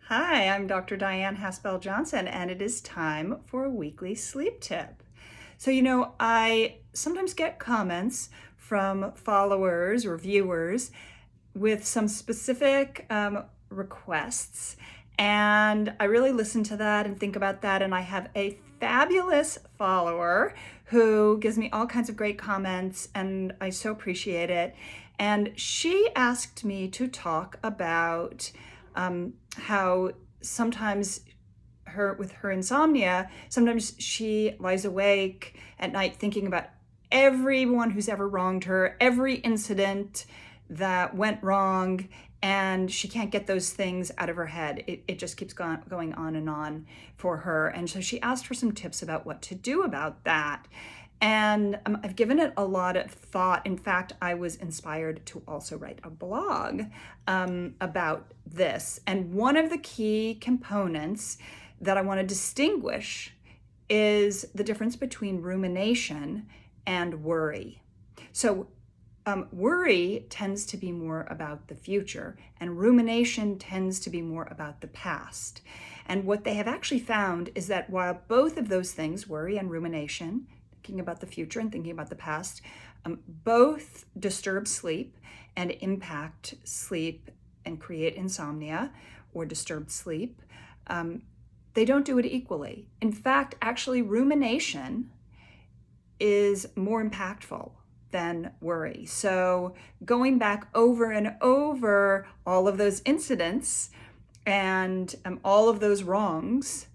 Hi, I'm Dr. Dyan Haspel-Johnson, and it is time for a weekly sleep tip. I sometimes get comments from followers or viewers with some specific requests, and I really listen to that and think about that, and I have a fabulous follower who gives me all kinds of great comments, and I so appreciate it. And she asked me to talk about how sometimes with her insomnia, sometimes she lies awake at night thinking about everyone who's ever wronged her, every incident that went wrong, and she can't get those things out of her head. It just keeps going on and on for her. And so she asked for some tips about what to do about that. And I've given it a lot of thought. In fact, I was inspired to also write a blog about this. And one of the key components that I want to distinguish is the difference between rumination and worry. So worry tends to be more about the future, and rumination tends to be more about the past. And what they have actually found is that while both of those things, worry and rumination, thinking about the future and thinking about the past, both disturb sleep and impact sleep and create insomnia or disturbed sleep, they don't do it equally. In fact, actually, rumination is more impactful than worry. So going back over and over all of those incidents and all of those wrongs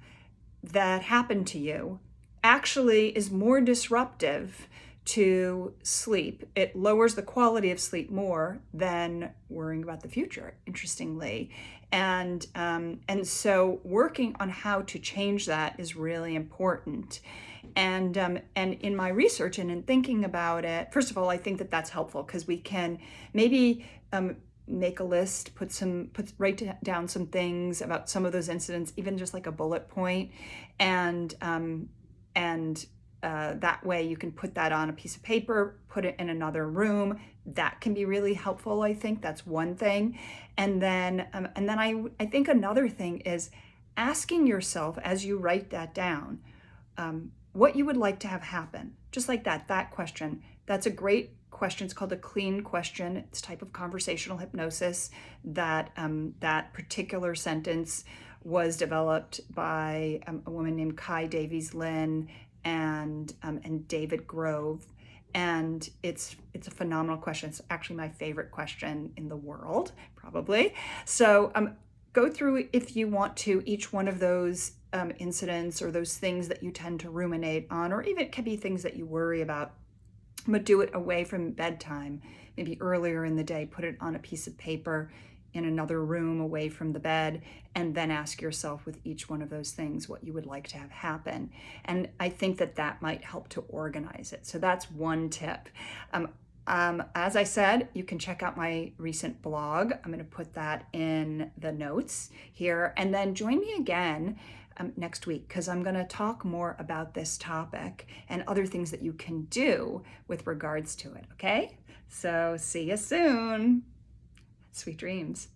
that happened to you actually is more disruptive to sleep. It lowers the quality of sleep more than worrying about the future, interestingly. And so working on how to change that is really important. And in my research and in thinking about it, first of all, I think that that's helpful because we can maybe make a list, write down some things about some of those incidents, even just like a bullet point, and that way you can put that on a piece of paper, put it in another room. That can be really helpful. I think that's one thing. And then I think another thing is asking yourself as you write that down, what you would like to have happen. Just like that question. That's a great question. It's called a clean question. It's a type of conversational hypnosis that that particular sentence was developed by a woman named Kai Davies Lynn and David Grove. And it's a phenomenal question. It's actually my favorite question in the world, probably. So go through, if you want to, each one of those incidents or those things that you tend to ruminate on, or even it can be things that you worry about, but do it away from bedtime, maybe earlier in the day. Put it on a piece of paper in another room away from the bed, and then ask yourself with each one of those things what you would like to have happen. And I think that might help to organize it. So that's one tip. As I said, you can check out my recent blog. I'm going to put that in the notes here. And then join me again next week, because I'm going to talk more about this topic and other things that you can do with regards to it. Okay? So see you soon. Sweet dreams.